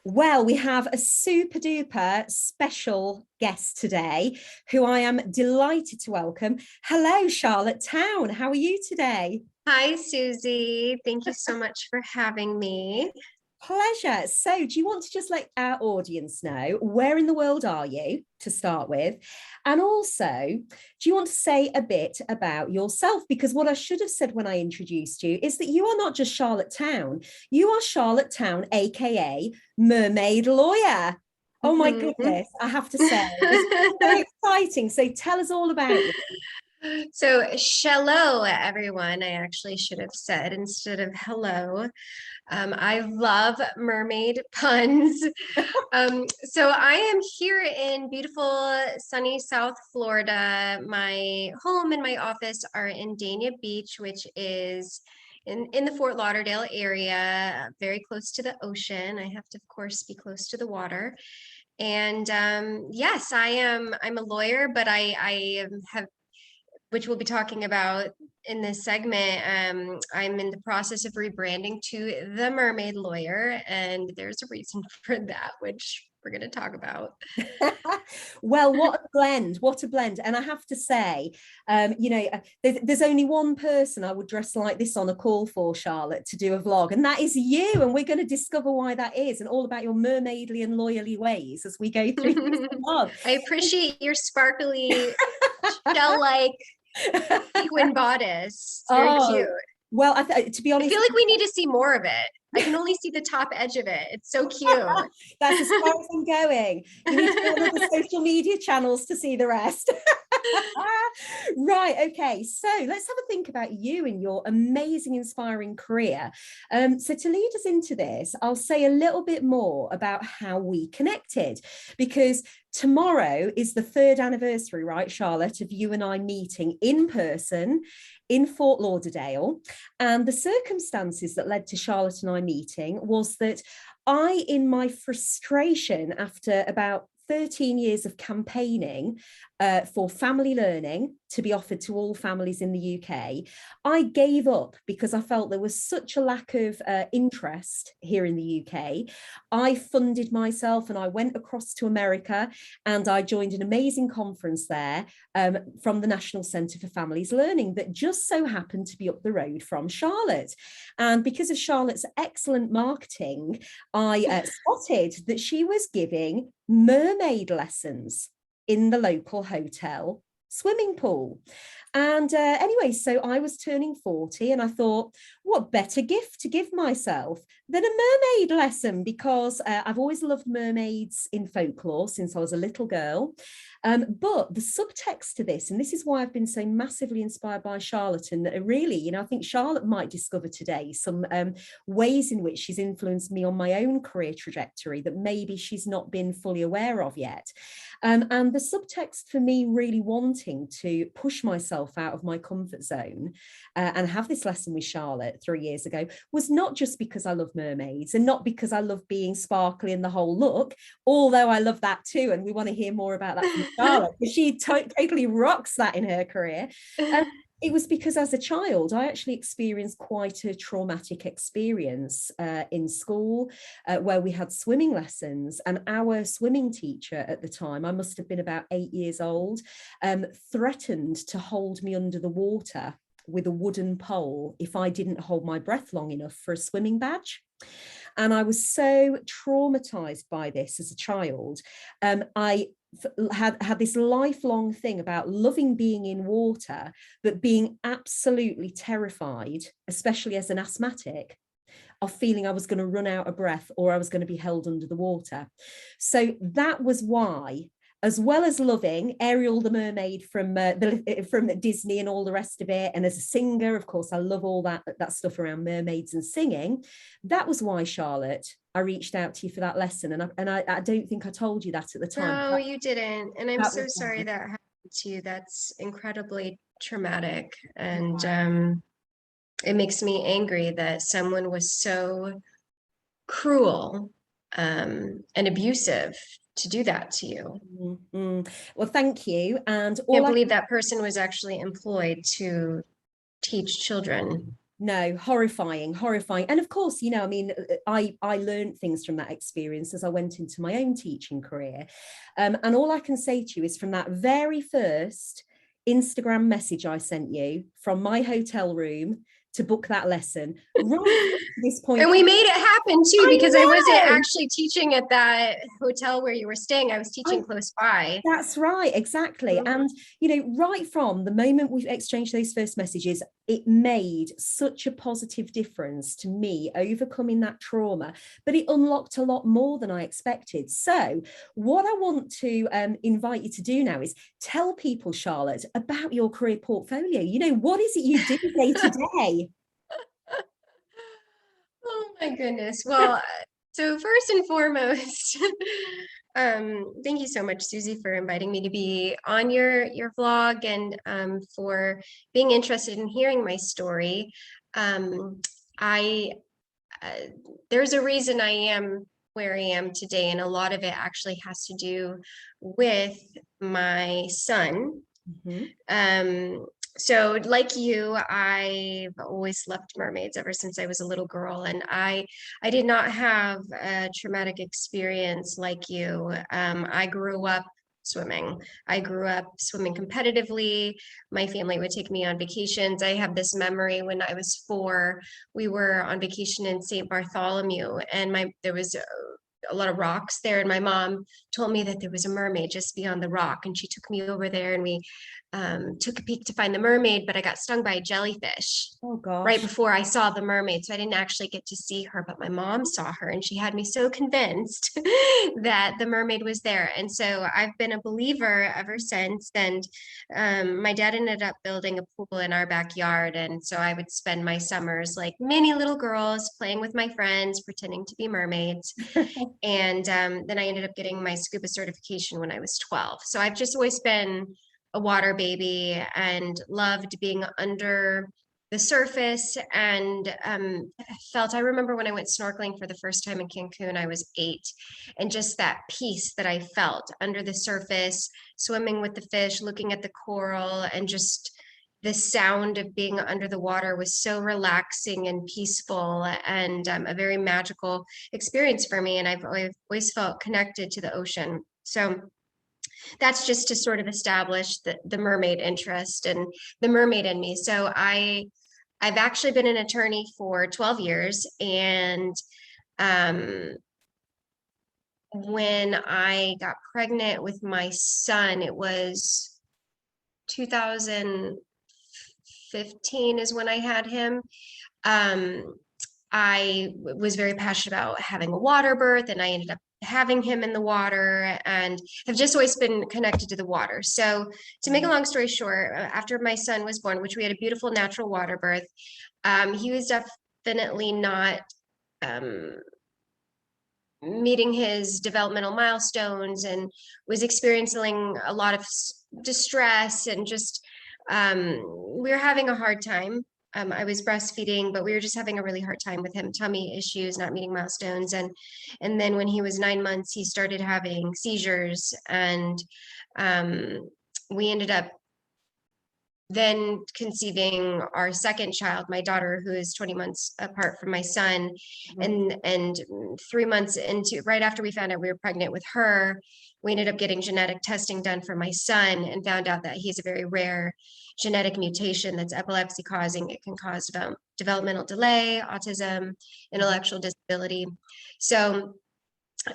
Well, we have a super duper special guest today who I am delighted to welcome. Hello, Charlotte Towne. How are you today? Hi, Susie. Thank you so much for having me. Pleasure. So, do you want to just let our audience know where in the world are you to start with? And also, do you want to say a bit about yourself? Because what I should have said when I introduced you is that you are not just Charlotte Towne, you are Charlotte Towne, a.k.a. Mermaid Lawyer. Oh my Mhm. goodness, I have to say, this is so exciting. So, tell us all about you. So, shallow, everyone. I actually should have said instead of hello. I love mermaid puns. So I am here in beautiful sunny South Florida. My home and my office are in Dania Beach, which is in the Fort Lauderdale area, very close to the ocean. I have to, of course, be close to the water. And yes, I'm a lawyer, but I have, which we'll be talking about in this segment. I'm in the process of rebranding to the Mermaid Lawyer, and there's a reason for that, which we're going to talk about. Well, what a blend, what a blend. And I have to say, there's only one person I would dress like this on a call for, Charlotte, to do a vlog, and that is you. And we're going to discover why that is and all about your mermaidly and lawyerly ways as we go through this vlog. I appreciate your sparkly shell-like sequin bodice. It's very cute. Oh, well, to be I honest, feel like we need to see more of it. I can only see the top edge of it. It's so cute. that's as far as I'm going. You need to go on other social media channels to see the rest. Right, okay, so let's have a think about you and your amazing, inspiring career. So to lead us into this, I'll say a little bit more about how we connected, because tomorrow is the third anniversary, right, Charlotte, of you and I meeting in person in Fort Lauderdale. And the circumstances that led to Charlotte and I meeting was that I, in my frustration after about 13 years of campaigning for family learning to be offered to all families in the UK, I gave up because I felt there was such a lack of interest here in the UK. I funded myself and I went across to America and I joined an amazing conference there from the National Centre for Families Learning that just so happened to be up the road from Charlotte. And because of Charlotte's excellent marketing, I spotted that she was giving mermaid lessons in the local hotel swimming pool. And anyway, so I was turning 40 and I thought, what better gift to give myself than a mermaid lesson? Because I've always loved mermaids in folklore since I was a little girl. But the subtext to this, and this is why I've been so massively inspired by Charlotte, and really, I think Charlotte might discover today some ways in which she's influenced me on my own career trajectory that maybe she's not been fully aware of yet. And the subtext for me really wanting to push myself out of my comfort zone and have this lesson with Charlotte 3 years ago was not just because I love mermaids and not because I love being sparkly in the whole look, although I love that too. And we want to hear more about that from Charlotte, because she totally rocks that in her career. It was because as a child, I actually experienced quite a traumatic experience in school where we had swimming lessons, and our swimming teacher at the time, I must have been about 8 years old, threatened to hold me under the water with a wooden pole if I didn't hold my breath long enough for a swimming badge. And I was so traumatized by this as a child. I had this lifelong thing about loving being in water, but being absolutely terrified, especially as an asthmatic, of feeling I was going to run out of breath or I was going to be held under the water. So that was why, as well as loving Ariel the mermaid from Disney and all the rest of it, and as a singer, of course, I love all that stuff around mermaids and singing. That was why, Charlotte, I reached out to you for that lesson, and I don't think I told you that at the time. No, you didn't, and I'm so sorry why. that happened to you. That's incredibly traumatic, and it makes me angry that someone was so cruel and abusive to do that to you. Mm-hmm. Well, thank you. And I can't believe that person was actually employed to teach children. No, horrifying, horrifying. And of course, you know, I mean, I learned things from that experience as I went into my own teaching career. And all I can say to you is from that very first Instagram message I sent you from my hotel room to book that lesson, right up to this point. And we made it happen too, I because I wasn't know. actually teaching at that hotel where you were staying. I was teaching close by. That's right, exactly. Mhm. And, you know, right from the moment we've exchanged those first messages, it made such a positive difference to me overcoming that trauma, but it unlocked a lot more than I expected. So, what I want to invite you to do now is tell people, Charlotte, about your career portfolio. You know, what is it you do day to day? Oh my goodness. Well, so first and foremost, thank you so much, Susie, for inviting me to be on your vlog and for being interested in hearing my story. I there's a reason I am where I am today, and a lot of it actually has to do with my son. Mhm. Um, so like you, I've always loved mermaids ever since I was a little girl, and I did not have a traumatic experience like you. I grew up swimming. I grew up swimming competitively. My family would take me on vacations. I have this memory when I was 4, we were on vacation in St. Bartholomew, and there was a lot of rocks there, and my mom told me that there was a mermaid just beyond the rock, and she took me over there, and we took a peek to find the mermaid, but I got stung by a jellyfish Oh, right gosh. before I saw the mermaid. So I didn't actually get to see her, but my mom saw her, and she had me so convinced that the mermaid was there. And so I've been a believer ever since. And my dad ended up building a pool in our backyard. And so I would spend my summers like many little girls playing with my friends, pretending to be mermaids. And then I ended up getting my scuba certification when I was 12. So I've just always been a water baby and loved being under the surface. And I remember when I went snorkeling for the first time in Cancun, I was 8, and just that peace that I felt under the surface, swimming with the fish, looking at the coral, and just the sound of being under the water was so relaxing and peaceful, and a very magical experience for me. And I've always felt connected to the ocean. So that's just to sort of establish the mermaid interest and the mermaid in me. So I've actually been an attorney for 12 years. And when I got pregnant with my son, it was 2015 is when I had him. I was very passionate about having a water birth, and I ended up having him in the water, and have just always been connected to the water. So to make a long story short, after my son was born, which we had a beautiful natural water birth, he was definitely not meeting his developmental milestones, and was experiencing a lot of distress, and just we were having a hard time. I was breastfeeding, but we were just having a really hard time with him, tummy issues, not meeting milestones. And then when he was 9 months, he started having seizures, and we ended up then conceiving our second child, my daughter, who is 20 months apart from my son. And 3 months into, right after we found out we were pregnant with her, we ended up getting genetic testing done for my son, and found out that he's a very rare genetic mutation that's epilepsy causing. It can cause developmental delay, autism, intellectual disability. So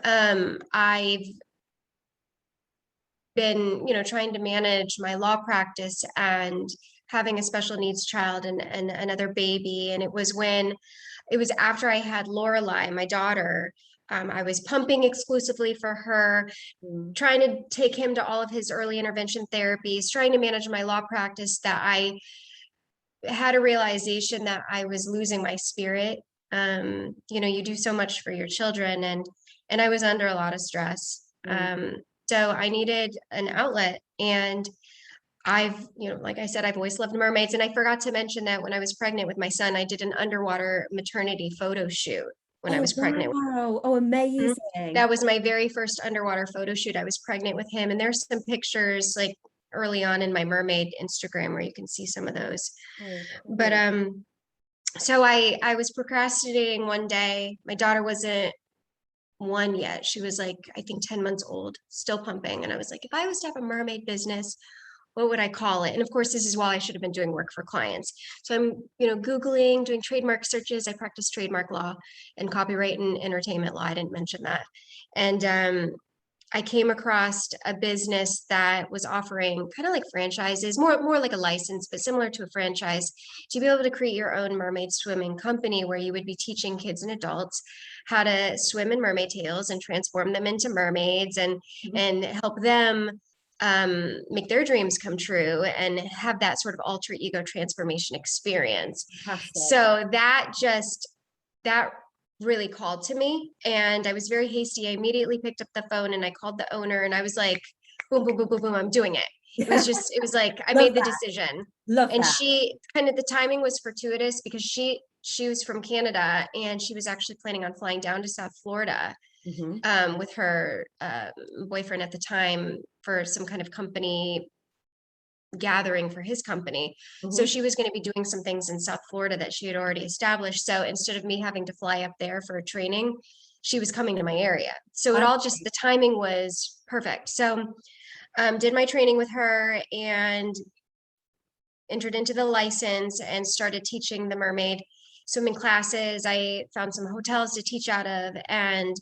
I've been, trying to manage my law practice and having a special needs child, and another baby. And it was after I had Lorelai, my daughter. I was pumping exclusively for her, trying to take him to all of his early intervention therapies, trying to manage my law practice, that I had a realization that I was losing my spirit. You do so much for your children, and I was under a lot of stress. So I needed an outlet. And like I said, I've always loved mermaids. And I forgot to mention that when I was pregnant with my son, I did an underwater maternity photo shoot when I Oh, was pregnant. wow. Oh, amazing. That was my very first underwater photo shoot. I was pregnant with him. And there's some pictures like early on in my mermaid Instagram where you can see some of those. Oh, But cool. So I was procrastinating one day. My daughter wasn't one yet. She was like, I think 10 months old, still pumping. And I was like, if I was to have a mermaid business, what would I call it? And of course, this is while I should have been doing work for clients. So I'm, Googling, doing trademark searches. I practice trademark law and copyright and entertainment law. I didn't mention that. And I came across a business that was offering kind of like franchises, more like a license, but similar to a franchise, to be able to create your own mermaid swimming company where you would be teaching kids and adults how to swim in mermaid tails and transform them into mermaids and help them make their dreams come true and have that sort of alter ego transformation experience. Fantastic. So that really called to me, and I was very hasty. I immediately picked up the phone and I called the owner and I was like, boom, boom, boom, boom, boom, I'm doing it. It was like, I made the decision. Love and that. she kind of, the timing was fortuitous because she was from Canada and she was actually planning on flying down to South Florida with her boyfriend at the time for some kind of company gathering for his company. So she was going to be doing some things in South Florida that she had already established. So instead of me having to fly up there for a training, she was coming to my area. So it all just, the timing was perfect. So did my training with her and entered into the license and started teaching the mermaid swimming classes. I found some hotels to teach out of. And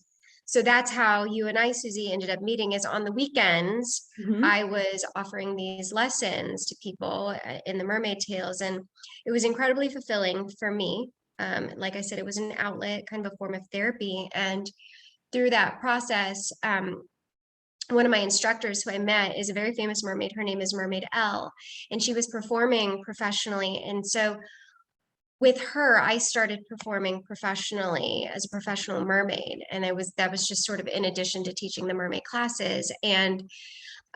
so that's how you and I, Susie, ended up meeting, is on the weekends. I was offering these lessons to people in the mermaid tales. And it was incredibly fulfilling for me. Like I said, it was an outlet, kind of a form of therapy. And through that process, one of my instructors who I met is a very famous mermaid. Her name is Mermaid L, and she was performing professionally. And so with her, I started performing professionally as a professional mermaid. And that was just sort of in addition to teaching the mermaid classes. And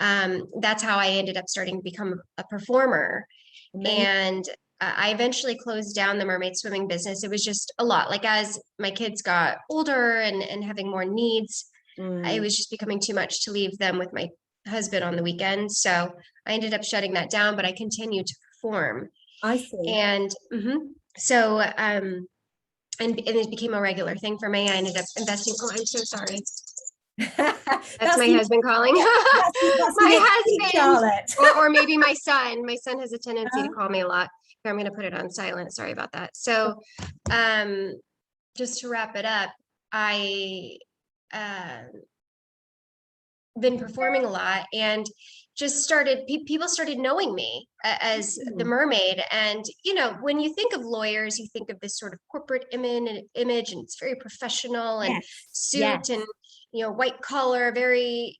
that's how I ended up starting to become a performer. Amazing. And I eventually closed down the mermaid swimming business. It was just a lot. Like as my kids got older and having more needs, it was just becoming too much to leave them with my husband on the weekends. So I ended up shutting that down, but I continued to perform. I see. And so and it became a regular thing for me. I ended up investing. Oh, I'm so sorry. That's my husband calling. That's my husband, Charlotte. or maybe my son. My son has a tendency to call me a lot. I'm going to put it on silent. Sorry about that. So just to wrap it up, I been performing a lot and just started, people started knowing me as the mermaid. And, when you think of lawyers, you think of this sort of corporate image, and it's very professional and suit and, white collar, very,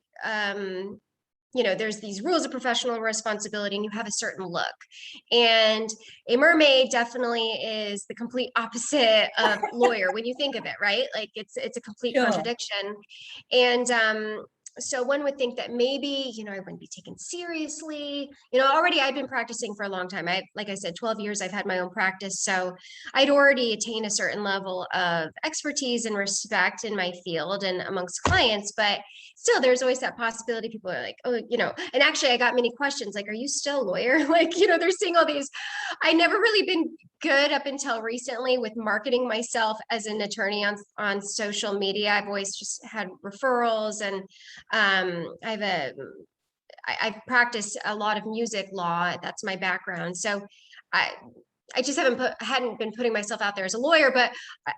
there's these rules of professional responsibility and you have a certain look. And a mermaid definitely is the complete opposite of lawyer when you think of it, right? Like it's a complete contradiction. And so one would think that maybe, I wouldn't be taken seriously. Already I've been practicing for a long time. Like I said, 12 years I've had my own practice. So I'd already attained a certain level of expertise and respect in my field and amongst clients, but still there's always that possibility. People are like, oh, and actually I got many questions like, are you still a lawyer? Like, they're seeing all these. I never really been good up until recently with marketing myself as an attorney on social media. I've always just had referrals, and I've practiced a lot of music law. That's my background. So I just hadn't been putting myself out there as a lawyer, but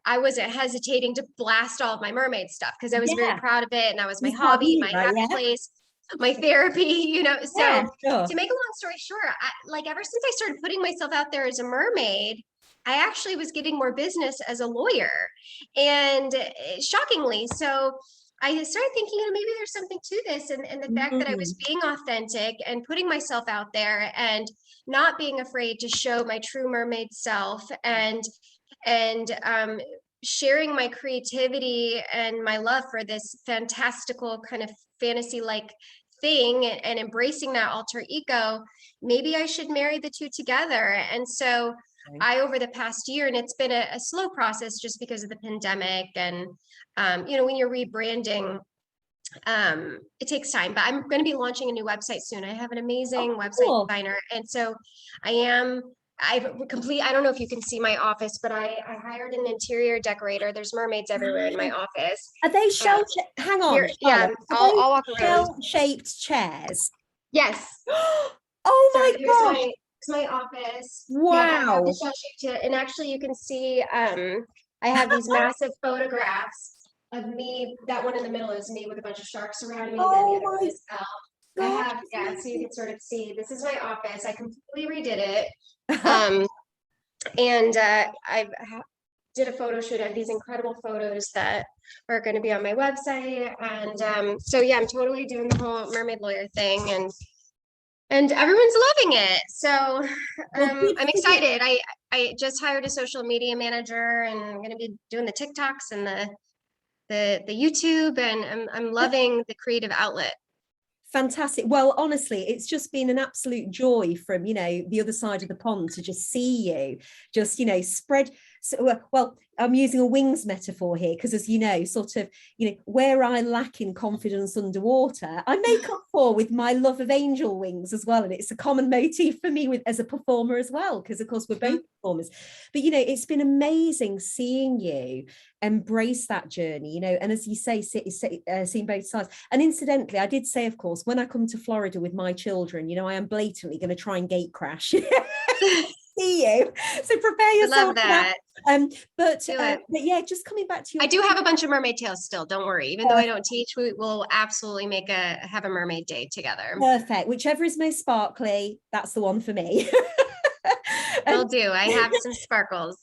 I wasn't hesitating to blast all of my mermaid stuff because I was very proud of it. And that was my hobby, my happy place, my therapy, So to make a long story short, ever since I started putting myself out there as a mermaid, I actually was getting more business as a lawyer, and shockingly. So I started thinking, maybe there's something to this, and the fact that I was being authentic and putting myself out there and not being afraid to show my true mermaid self and sharing my creativity and my love for this fantastical kind of fantasy-like thing and embracing that alter ego, maybe I should marry the two together. And so over the past year, and it's been a slow process just because of the pandemic and, when you're rebranding, it takes time, but I'm going to be launching a new website soon. I have an amazing website designer. And so I am I don't know if you can see my office, but I hired an interior decorator. There's mermaids everywhere in my office. Are they Uh, hang on, here, yeah, Charlotte. Are I'll walk they around. shell-shaped chairs? Yes. Oh So my here's gosh. my office. Yep, I have the Wow. shell shaped too. And actually you can see I have these massive photographs of me. That one in the middle is me with a bunch of sharks around me. Then the Oh other one my is Elle. I gosh. have, yeah, so you can sort of see this is my office. I completely redid it. Amazing. Um, and did a photo shoot of these incredible photos that are going to be on my website. And so yeah, I'm totally doing the whole Mermaid Lawyer thing, and everyone's loving it. So Well, good I'm for you. excited. I just hired a social media manager, and I'm going to be doing the TikToks and the YouTube, and I'm loving the creative outlet. Fantastic. Well, honestly, it's just been an absolute joy from, the other side of the pond to just see you just, spread. So, well, I'm using a wings metaphor here because, as you know, sort of, where I lack in confidence underwater, I make up for with my love of angel wings as well. And it's a common motif for me as a performer as well, because, of course, we're both performers. But, it's been amazing seeing you embrace that journey, and as you say, seeing both sides. And incidentally, I did say, of course, when I come to Florida with my children, I am blatantly going to try and gate crash. See you, so prepare yourself. I love that. But yeah, just coming back to your, I do have a bunch of mermaid tales still, don't worry. Even though I don't teach, we will absolutely have a mermaid day together. Perfect. Whichever is most sparkly, that's the one for me. Will do. I have some sparkles.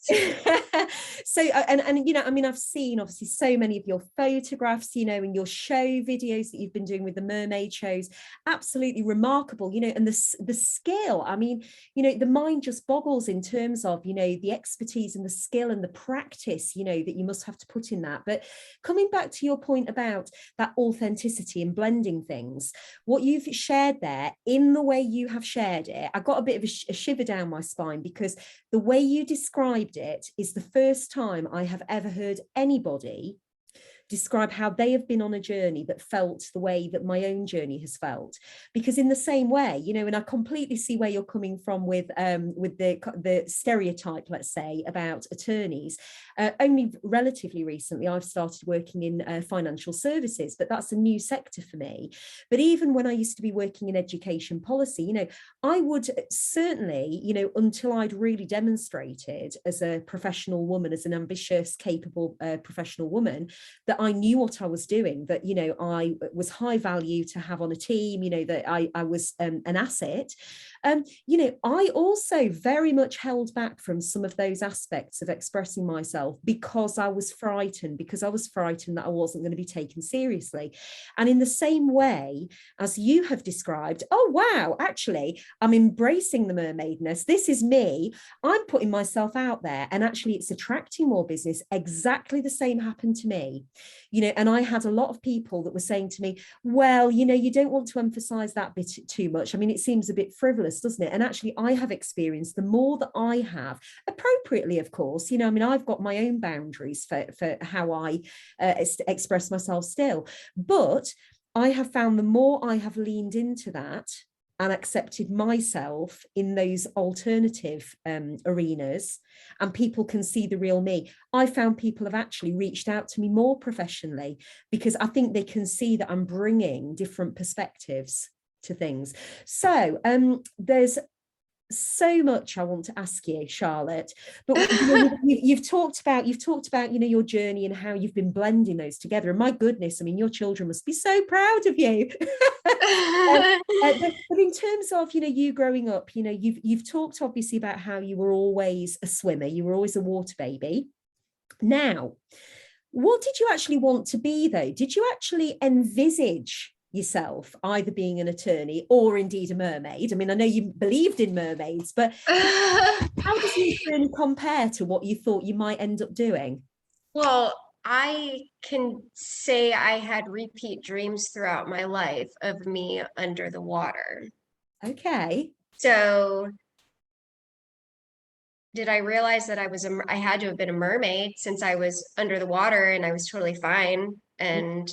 So and I mean, I've seen obviously so many of your photographs, and your show videos that you've been doing with the mermaid shows. Absolutely remarkable, and the skill. I mean, the mind just boggles in terms of, the expertise and the skill and the practice, that you must have to put in that. But coming back to your point about that authenticity and blending things, what you've shared there in the way you have shared it, I got a bit of a shiver down my spine, because the way you described it is the first time I have ever heard anybody describe how they have been on a journey that felt the way that my own journey has felt. Because in the same way, and I completely see where you're coming from with the stereotype, let's say, about attorneys. Only relatively recently, I've started working in financial services, but that's a new sector for me. But even when I used to be working in education policy, I would certainly, until I'd really demonstrated as a professional woman, as an ambitious, capable professional woman, that I knew what I was doing, that, I was high value to have on a team, that I was an asset. I also very much held back from some of those aspects of expressing myself because I was frightened that I wasn't going to be taken seriously. And in the same way as you have described, oh, wow, actually, I'm embracing the mermaidness. This is me. I'm putting myself out there, and actually it's attracting more business. Exactly the same happened to me. And I had a lot of people that were saying to me, well, you don't want to emphasize that bit too much. I mean, it seems a bit frivolous, doesn't it? And actually, I have experienced the more that I have, appropriately, of course, I mean, I've got my own boundaries for how I express myself still. But I have found the more I have leaned into that and accepted myself in those alternative arenas, and people can see the real me, I found people have actually reached out to me more professionally, because I think they can see that I'm bringing different perspectives to things. So there's so much I want to ask you, Charlotte, but you've talked about your journey and how you've been blending those together, and my goodness, I mean, your children must be so proud of you. But in terms of you growing up, you've talked obviously about how you were always a swimmer, you were always a water baby. Now, what did you actually want to be, though? Did you actually envisage yourself either being an attorney or indeed a mermaid? I mean, I know you believed in mermaids, but how does your journey compare to what you thought you might end up doing? Well, I can say I had repeat dreams throughout my life of me under the water. Okay. So did I realize that I had to have been a mermaid since I was under the water and I was totally fine and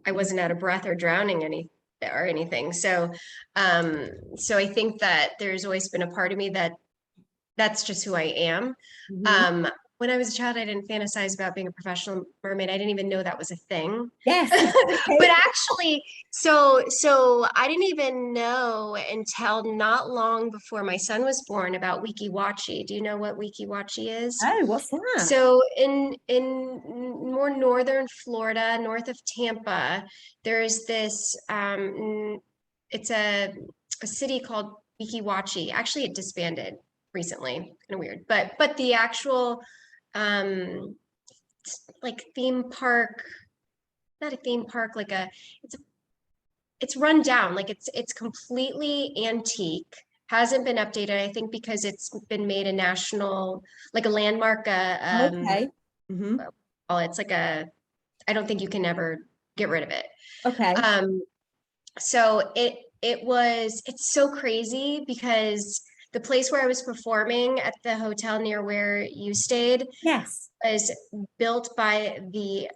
I wasn't out of breath or drowning anything. So I think that there's always been a part of me that that's just who I am. Mhm. When I was a child, I didn't fantasize about being a professional mermaid. I didn't even know that was a thing. Yes, But exactly. actually, so I didn't even know until not long before my son was born about Wiki Watchy. Do you know what Wiki Watchy is? Oh, what's that? So in more northern Florida, north of Tampa, there's this it's a city called Wiki Watchy. Actually, it disbanded recently. Kind of weird. But the actual um like theme park, not a theme park, like a it's it's run down, like it's completely antique, hasn't been updated, I think because it's been made a national, like a landmark, Okay. Hmm. well, it's like a, I don't think you can ever get rid of it. Okay. Um, so it's so crazy because the place where I was performing at the hotel near where you stayed Yes. was built by the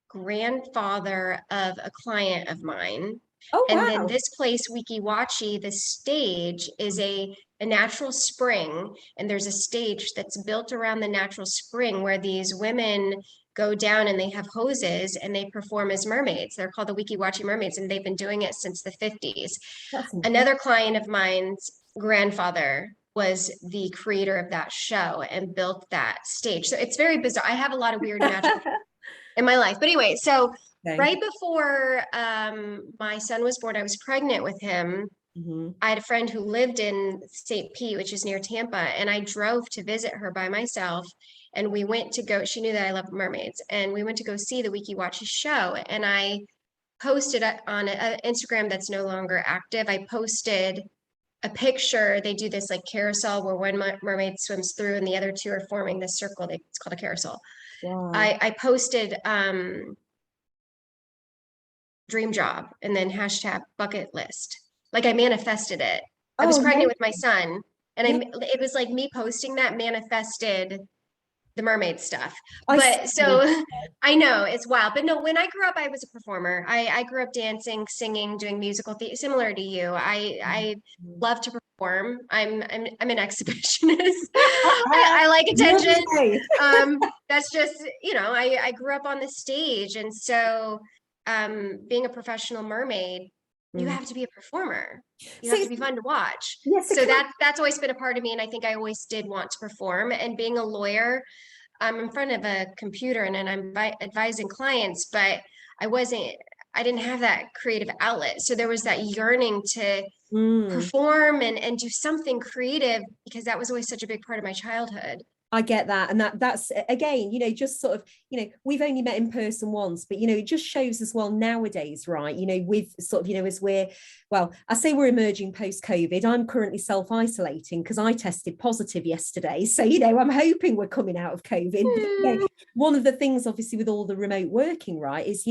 grandfather of a client of mine. Oh, And then wow. this place, Wikiwachi, the stage is a natural spring. And there's a stage that's built around the natural spring where these women go down and they have hoses and they perform as mermaids. They're called the Wikiwachi mermaids, and they've been doing it since the 50s. That's incredible. Another client of mine's grandfather was the creator of that show and built that stage. So it's very bizarre. I have a lot of weird magical in my life. But anyway, so Okay. right before my son was born, I was pregnant with him. Hmm. I had a friend who lived in St. Pete, which is near Tampa, and I drove to visit her by myself. And we went to go, she knew that I love mermaids, and we went to go see the Wiki Watchy show. And I posted on an Instagram that's no longer active. I posted a picture. They do this like carousel where one mermaid swims through and the other two are forming this circle. It's called a carousel. Wow. I posted dream job and then hashtag bucket list. Like I manifested it. I was Oh, pregnant amazing. with my son, and Yeah. it was like me posting that manifested the mermaid stuff. I see. But so I know it's wild. But no, when I grew up, I was a performer. I grew up dancing, singing, doing musical theater, similar to you. I love to perform. I'm an exhibitionist. I like attention. Lovely. That's just, I grew up on the stage. And so being a professional mermaid, you Mm. have to be a performer. You So, have to be fun to watch. yeah, so So can I, that's always been a part of me. And I think I always did want to perform. And being a lawyer, I'm in front of a computer and I'm advising clients, but I didn't have that creative outlet. So there was that yearning to mm. perform and do something creative because that was always such a big part of my childhood. I get that. And that's again, just sort of, we've only met in person once, but it just shows as well nowadays, right? With sort of, as well, I say we're emerging post-COVID. I'm currently self-isolating because I tested positive yesterday. So, I'm hoping we're coming out of COVID. But, one of the things obviously with all the remote working, right, is,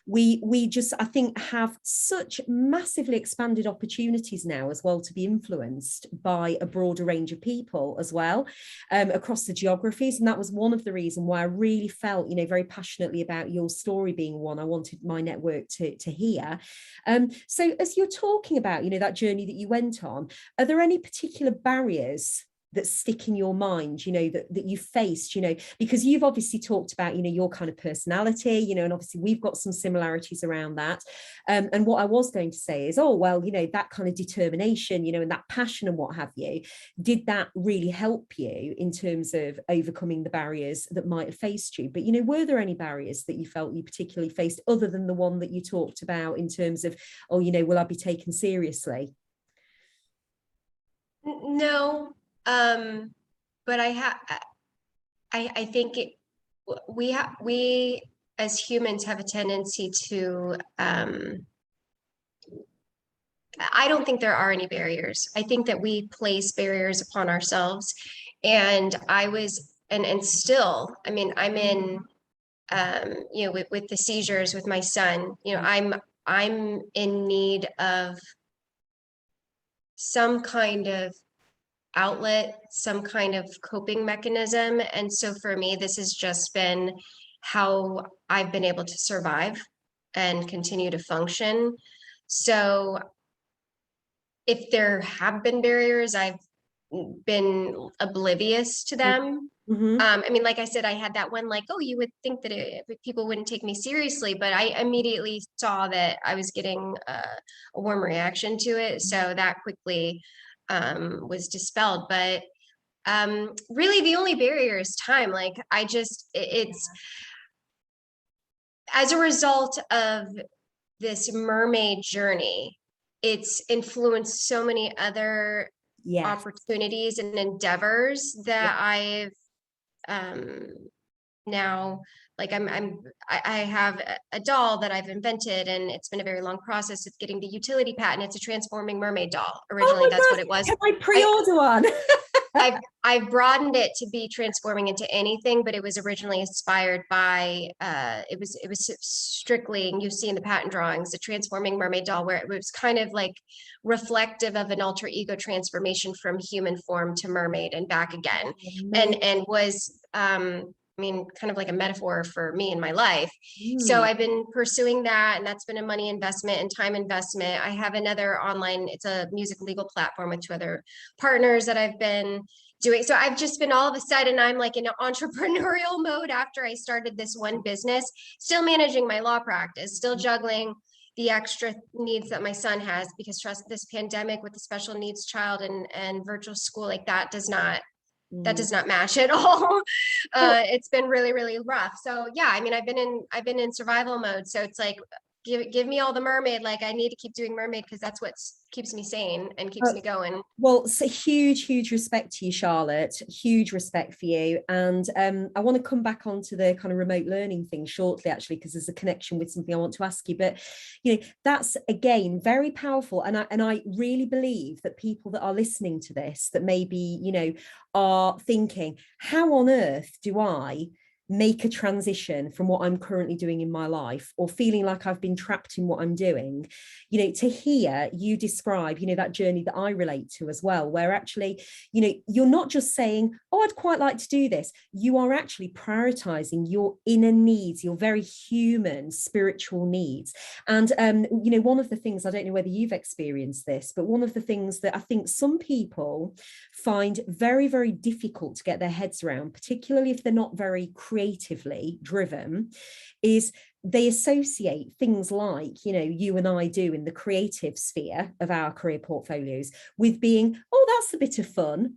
we just, I think, have such massively expanded opportunities now as well to be influenced by a broader range of people as well, across the geographies. And that was one of the reasons why I really felt, very passionately about your story being one I wanted my network to hear. So as you're talking about, that journey that you went on, are there any particular barriers that stick in your mind, that you faced, because you've obviously talked about, your kind of personality, and obviously we've got some similarities around that. And what I was going to say is, oh, well, that kind of determination, and that passion and what have you, did that really help you in terms of overcoming the barriers that might have faced you? But, were there any barriers that you felt you particularly faced other than the one that you talked about in terms of, oh, will I be taken seriously? No, but I think we as humans have a tendency to I don't think there are any barriers. I think that we place barriers upon ourselves. And I was and still, I mean, I'm in with the seizures with my son, I'm in need of some kind of outlet, some kind of coping mechanism. And so for me, this has just been how I've been able to survive and continue to function. So if there have been barriers, I've been oblivious to them. Mm-hmm. I mean, like I said, I had that one, like, oh, you would think that people wouldn't take me seriously, but I immediately saw that I was getting a warm reaction to it. So that quickly was dispelled. But really the only barrier is time. Like it's as a result of this mermaid journey, it's influenced so many other Yes. opportunities and endeavors that I've now, like I have a doll that I've invented, and it's been a very long process. It's getting the utility patent. It's a transforming mermaid doll. Oh Originally, my that's what gosh, it was. can I pre-order one? I've broadened it to be transforming into anything, but it was originally inspired by it was strictly, and you see in the patent drawings, a transforming mermaid doll, where it was kind of like reflective of an alter ego transformation from human form to mermaid and back again, and was I mean, kind of like a metaphor for me in my life. So I've been pursuing that, and that's been a money investment and time investment. I have another online, it's a music legal platform with 2 other partners that I've been doing. So I've just been, all of a sudden, I'm like in an entrepreneurial mode after I started this one business, still managing my law practice, still juggling the extra needs that my son has, because trust, this pandemic with the special needs child and virtual school, like that does not match at all. It's been really, really rough. So yeah, I mean, I've been in survival mode. So it's like, give me all the mermaid. Like, I need to keep doing mermaid because that's what keeps me sane and keeps me going. Well, so huge respect to you, Charlotte. Huge respect for you. And I want to come back onto the kind of remote learning thing shortly, actually, because there's a connection with something I want to ask you. But that's again very powerful. And I really believe that people that are listening to this, that maybe, are thinking, how on earth do I make a transition from what I'm currently doing in my life, or feeling like I've been trapped in what I'm doing, to hear you describe, that journey that I relate to as well, where actually, you're not just saying, oh, I'd quite like to do this. You are actually prioritizing your inner needs, your very human spiritual needs. And, one of the things, I don't know whether you've experienced this, but one of the things that I think some people find very, very difficult to get their heads around, particularly if they're not very creatively driven, is they associate things like, you and I do in the creative sphere of our career portfolios with being, oh, that's a bit of fun.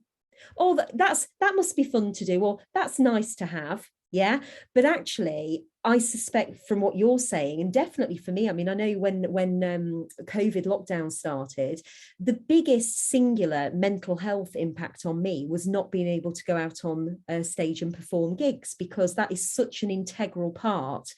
Oh, that must be fun to do, or that's nice to have. Yeah. But actually, I suspect from what you're saying, and definitely for me, I mean, I know when COVID lockdown started, the biggest singular mental health impact on me was not being able to go out on a stage and perform gigs, because that is such an integral part.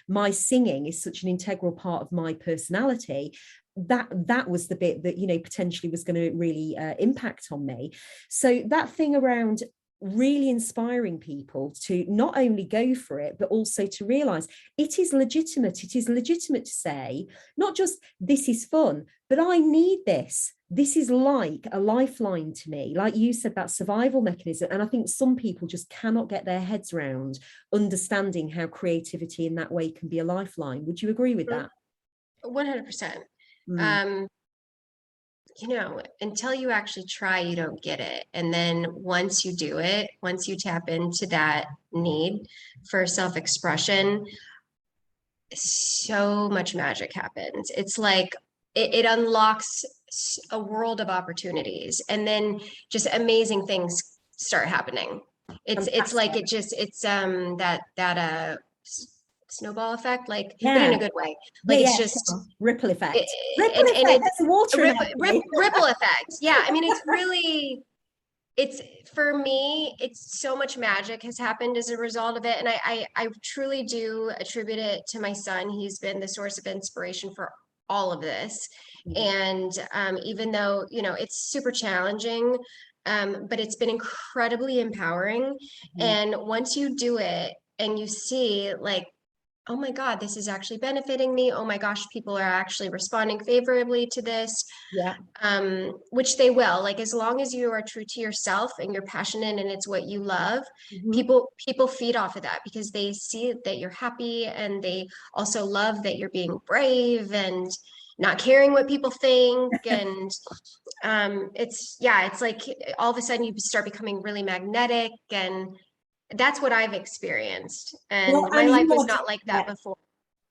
My singing is such an integral part of my personality. That was the bit that potentially was going to really impact on me. So that thing around really inspiring people to not only go for it, but also to realize it is legitimate. It is legitimate to say, not just this is fun, but I need this. This is like a lifeline to me. Like you said, that survival mechanism. And I think some people just cannot get their heads around understanding how creativity in that way can be a lifeline. Would you agree with that? 100%. Until you actually try, you don't get it. And then once you do it, once you tap into that need for self-expression, so much magic happens. It's like it unlocks a world of opportunities, and then just amazing things start happening. It's like that snowball effect, like, but in a good way. Like, it's just sure. Ripple effect. And it's That's a water ripple effect. Yeah, I mean, it's really, it's, for me, it's so much magic has happened as a result of it, and I truly do attribute it to my son. He's been the source of inspiration for all of this. And even though it's super challenging, but it's been incredibly empowering. And once you do it and you see, like, oh my God, this is actually benefiting me. Oh my gosh, people are actually responding favorably to this. Yeah. Which they will. Like, as long as you are true to yourself and you're passionate and it's what you love, people feed off of that, because they see that you're happy, and they also love that you're being brave. And not caring what people think. And it's like all of a sudden you start becoming really magnetic, and that's what I've experienced. And Well, my and life you was are not like that doing before.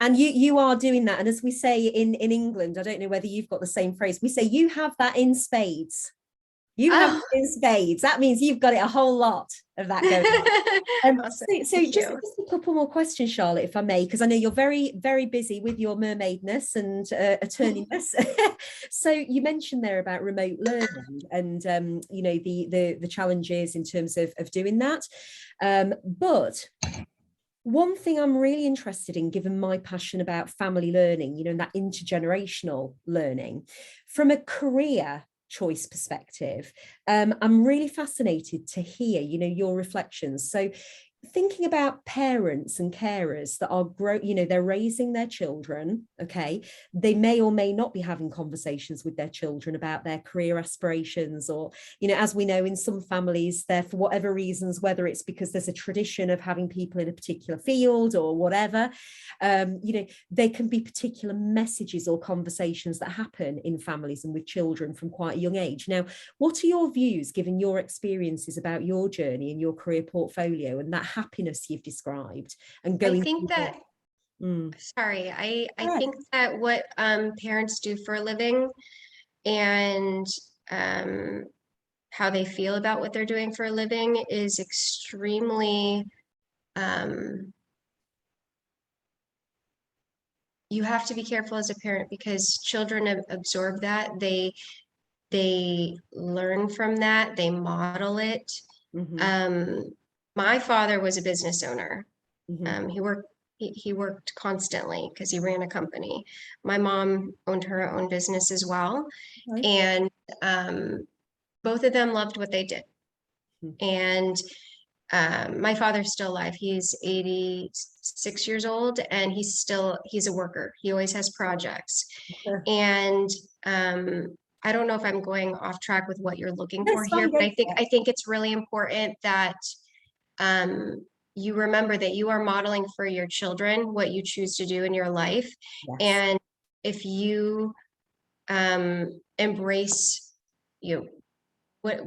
and you are doing that. And as we say in England, I don't know whether you've got the same phrase, we say you have that in spades. You have Oh. that in spades. That means you've got it a whole lot of that going on. Awesome. So just a couple more questions, Charlotte, if I may, because I know you're very, very busy with your mermaidness and attorneyness. So you mentioned there about remote learning and you know, the challenges in terms of doing that. But one thing I'm really interested in, given my passion about family learning, you know, and that intergenerational learning, from a career choice perspective, I'm really fascinated to hear, you know, your reflections. So thinking about parents and carers that are you know, they're raising their children, okay, they may or may not be having conversations with their children about their career aspirations, or, you know, as we know, in some families, they're, for whatever reasons, whether it's because there's a tradition of having people in a particular field or whatever, you know, there can be particular messages or conversations that happen in families and with children from quite a young age. Now, what are your views, given your experiences about your journey and your career portfolio and that happiness you've described and going I think that sorry, I right. think that what parents do for a living and how they feel about what they're doing for a living is extremely you have to be careful as a parent, because children absorb that. They learn from that, they model it. My father was a business owner. He worked constantly because he ran a company. My mom owned her own business as well. Right. And both of them loved what they did. And my father's still alive. He's 86 years old, and he's a worker. He always has projects. And I don't know if I'm going off track with what you're looking for here, but I think it's really important that you remember that you are modeling for your children what you choose to do in your life. Yes. And if you embrace, you know,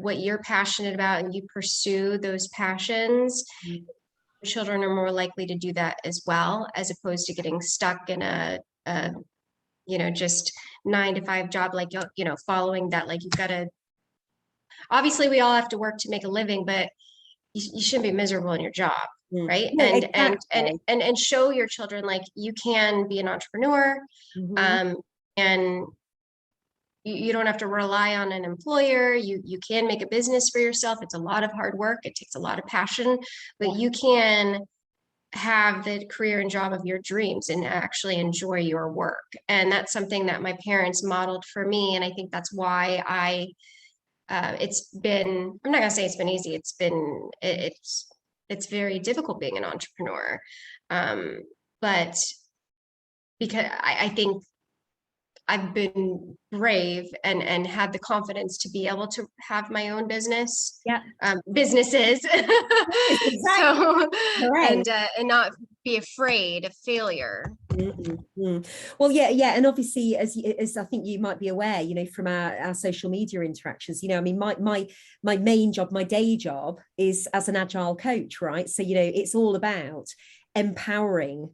what you're passionate about, and you pursue those passions, children are more likely to do that as well, as opposed to getting stuck in a you know, just 9-to-5 job, like, you know, following that, like, you've got to, obviously we all have to work to make a living, but you shouldn't be miserable in your job, right? No, exactly. and show your children, like, you can be an entrepreneur, and you don't have to rely on an employer. You can make a business for yourself. It's a lot of hard work. It takes a lot of passion, but you can have the career and job of your dreams and actually enjoy your work. And that's something that my parents modeled for me. And I think that's why it's been, I'm not gonna say it's been easy. It's very difficult being an entrepreneur. But because I think I've been brave and had the confidence to be able to have my own business, businesses. Exactly. So, and not be afraid of failure. Well, yeah, and obviously, as I think you might be aware, you know, from our social media interactions, you know, I mean, my main job, my day job, is as an agile coach, right? So, you know, it's all about empowering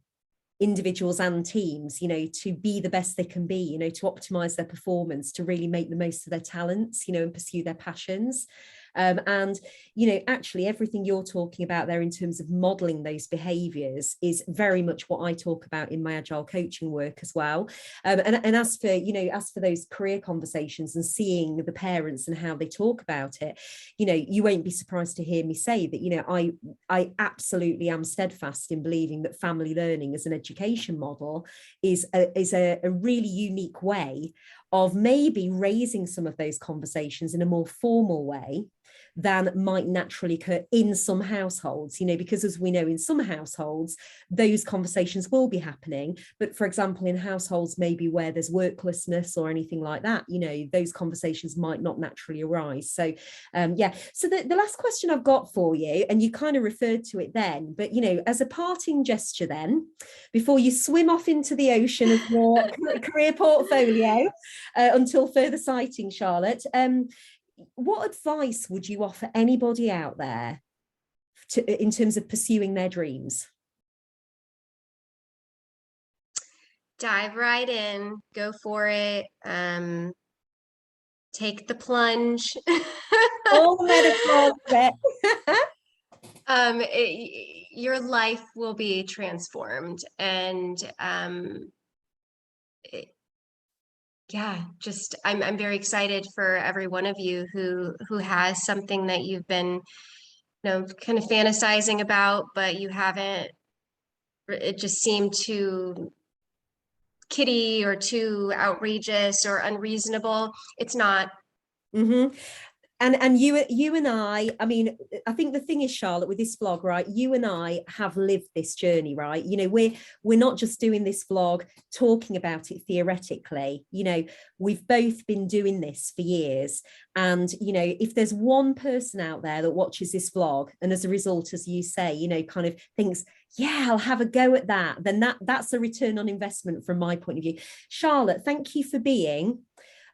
individuals and teams, you know, to be the best they can be, you know, to optimize their performance, to really make the most of their talents, you know, and pursue their passions. And, you know, actually everything you're talking about there in terms of modeling those behaviors is very much what I talk about in my agile coaching work as well. And as for, you know, as for those career conversations and seeing the parents and how they talk about it, you know, you won't be surprised to hear me say that, you know, I absolutely am steadfast in believing that family learning as an education model is a really unique way of maybe raising some of those conversations in a more formal way, than might naturally occur in some households, you know, because as we know, in some households, those conversations will be happening. But for example, in households maybe where there's worklessness or anything like that, you know, those conversations might not naturally arise. So yeah, so the last question I've got for you, and you kind of referred to it then, but you know, as a parting gesture then, before you swim off into the ocean of your career portfolio until further sighting, Charlotte, what advice would you offer anybody out there in terms of pursuing their dreams? Dive right in, go for it. Take the plunge. All the metaphors there. Your life will be transformed, and yeah, just I'm very excited for every one of you who has something that you've been, you know, kind of fantasizing about, but you haven't. It just seemed too kiddie or too outrageous or unreasonable. It's not. Mm-hmm. And you and I mean, I think the thing is, Charlotte, with this vlog, right, you and I have lived this journey, right? You know, we're not just doing this vlog talking about it theoretically. You know, we've both been doing this for years. And you know, if there's one person out there that watches this vlog and as a result, as you say, you know, kind of thinks, yeah, I'll have a go at that, then that's a return on investment from my point of view. Charlotte, thank you for being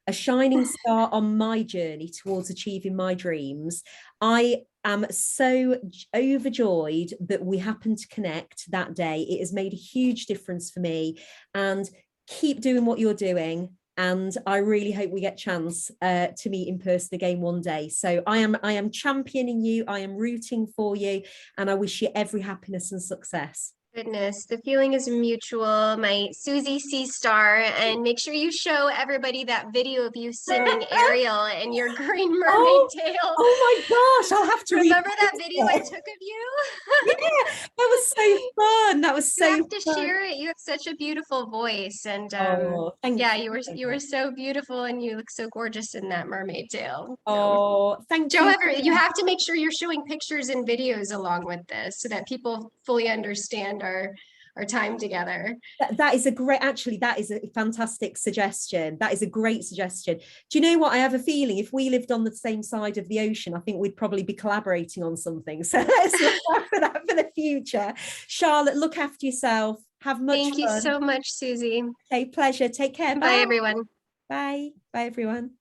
a shining star on my journey towards achieving my dreams. I am so overjoyed that we happened to connect that day. It has made a huge difference for me, and keep doing what you're doing. And I really hope we get a chance to meet in person again one day. So I am championing you. I am rooting for you, and I wish you every happiness and success. Goodness, the feeling is mutual, my Susie C star, and make sure you show everybody that video of you singing Ariel and your green mermaid tail. Oh my gosh, I'll have to remember that video I took of you? Yeah, that was so fun. That was so You have to fun. share it. You have such a beautiful voice, and yeah, you were so beautiful, and you look so gorgeous in that mermaid tail. Thank Joe, you. you have to make sure you're showing pictures and videos along with this so that people fully understand our time together. That is a great, actually, that is a fantastic suggestion. That is a great suggestion. Do you know what? I have a feeling if we lived on the same side of the ocean, I think we'd probably be collaborating on something. So let's look out for that for the future. Charlotte, look after yourself. Have much fun. Thank you so much, Susie. Okay, pleasure. Take care. Bye, everyone. Bye. Bye, everyone.